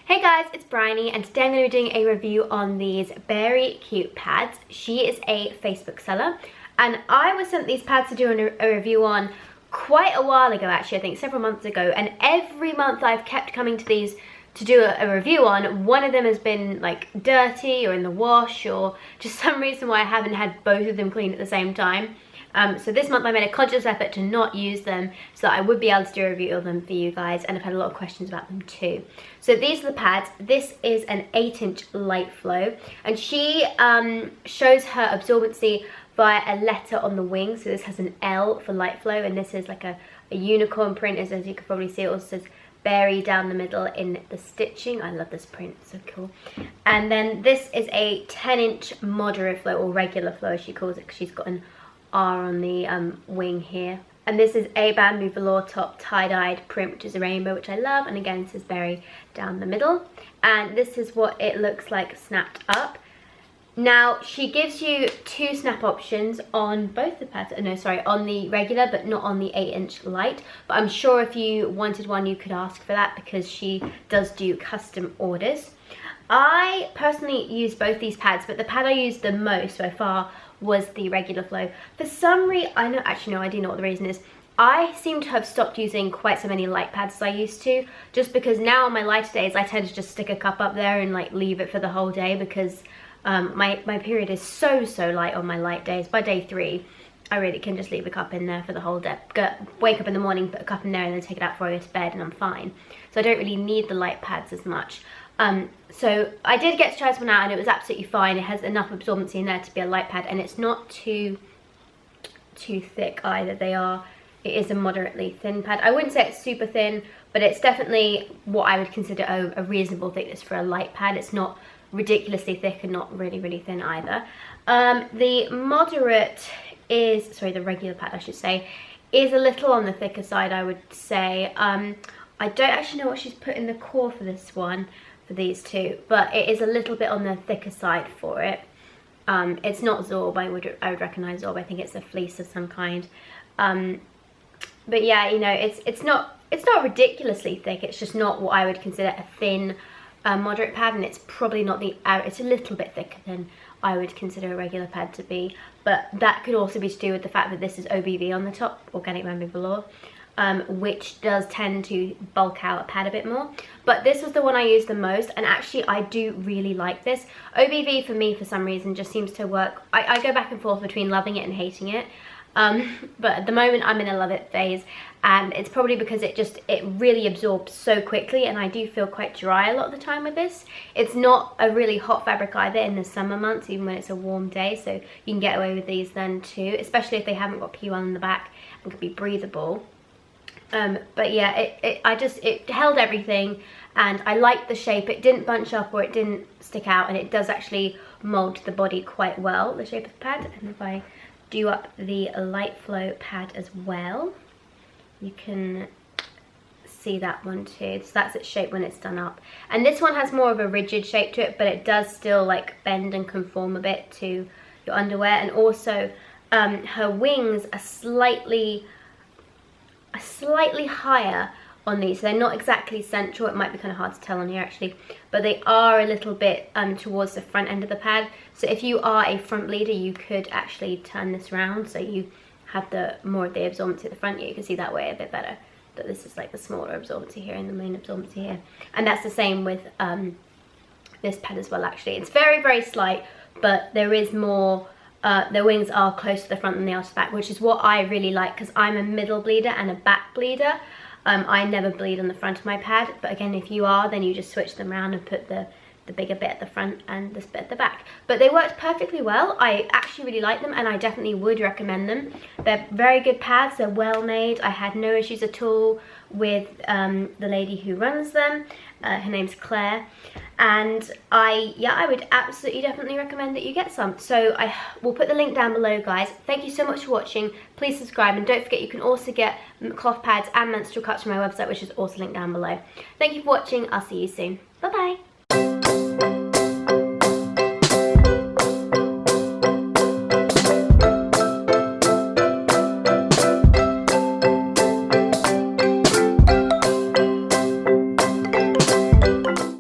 Hey guys, it's Bryony and today I'm going to be doing a review on these Beary Cute pads. She is a Facebook seller and I was sent these pads to do a review on quite a while ago actually, I think several months ago, and every month I've kept coming to these to do a review on. One of them has been like dirty or in the wash or just some reason why I haven't had both of them cleaned at the same time. So this month I made a conscious effort to not use them so that I would be able to do a review of them for you guys, and I've had a lot of questions about them too. So these are the pads. This is an 8-inch light flow and she shows her absorbency via a letter on the wing. So this has an L for light flow and this is like a unicorn print, as you can probably see. It also says Beary down the middle in the stitching. I love this print, so cool. And then this is a 10-inch moderate flow, or regular flow as she calls it, because she's got an R on the wing here. And this is a bamboo velour top tie-dyed print, which is a rainbow, which I love. And again, it says Beary down the middle. And this is what it looks like snapped up. Now, she gives you 2 snap options on both the pads. No, sorry, on the regular, but not on the 8-inch light. But I'm sure if you wanted one, you could ask for that because she does do custom orders. I personally use both these pads, but the pad I used the most so far was the regular flow. For some reason, I do know what the reason is. I seem to have stopped using quite so many light pads as I used to, just because now on my lighter days I tend to just stick a cup up there and like leave it for the whole day, because my period is so light on my light days. By day 3 I really can just leave a cup in there for the whole day. Wake up in the morning, put a cup in there and then take it out before I go to bed and I'm fine. So I don't really need the light pads as much. So I did get to try this one out and it was absolutely fine. It has enough absorbency in there to be a light pad and it's not too thick either. It is a moderately thin pad. I wouldn't say it's super thin, but it's definitely what I would consider a reasonable thickness for a light pad. It's not ridiculously thick and not really thin either. The moderate is, sorry, the regular pad I should say, is a little on the thicker side, I would say. I don't actually know what she's put in the core for this one, for these two, but it is a little bit on the thicker side for it. It's not Zorb. I would recognize Zorb. I think it's a fleece of some kind. But yeah, you know, it's not ridiculously thick. It's just not what I would consider a thin moderate pad, and it's probably not it's a little bit thicker than I would consider a regular pad to be. But that could also be to do with the fact that this is OBV on the top, organic bamboo velour. Which does tend to bulk out a pad a bit more. But this was the one I used the most, and actually I do really like this. OBV for me, for some reason, just seems to work. I go back and forth between loving it and hating it. But at the moment I'm in a love it phase, and it's probably because it really absorbs so quickly, and I do feel quite dry a lot of the time with this. It's not a really hot fabric either in the summer months, even when it's a warm day, so you can get away with these then too, especially if they haven't got PU on the back and could be breathable. But yeah, it held everything, and I liked the shape. It didn't bunch up or it didn't stick out, and it does actually mold the body quite well, the shape of the pad. And if I do up the light flow pad as well, you can see that one too. So that's its shape when it's done up. And this one has more of a rigid shape to it, but it does still like bend and conform a bit to your underwear. And also her wings are slightly higher on these, so they're not exactly central. It might be kind of hard to tell on here actually, but they are a little bit towards the front end of the pad. So if you are a front bleeder, you could actually turn this around so you have more of the absorbency at the front. You can see that way a bit better, that this is like the smaller absorbency here and the main absorbency here. And that's the same with this pad as well actually. It's very slight, but there is more. The wings are close to the front than they are to the back, which is what I really like, because I'm a middle bleeder and a back bleeder. I never bleed on the front of my pad, but again, if you are, then you just switch them around and put the bigger bit at the front and this bit at the back. But they worked perfectly well. I actually really like them, and I definitely would recommend them. They're very good pads. They're well made. I had no issues at all with the lady who runs them. Her name's Claire, and I would absolutely definitely recommend that you get some. So I will put the link down below, guys. Thank you so much for watching. Please subscribe, and don't forget you can also get cloth pads and menstrual cups from my website, which is also linked down below. Thank you for watching. I'll see you soon. Bye bye.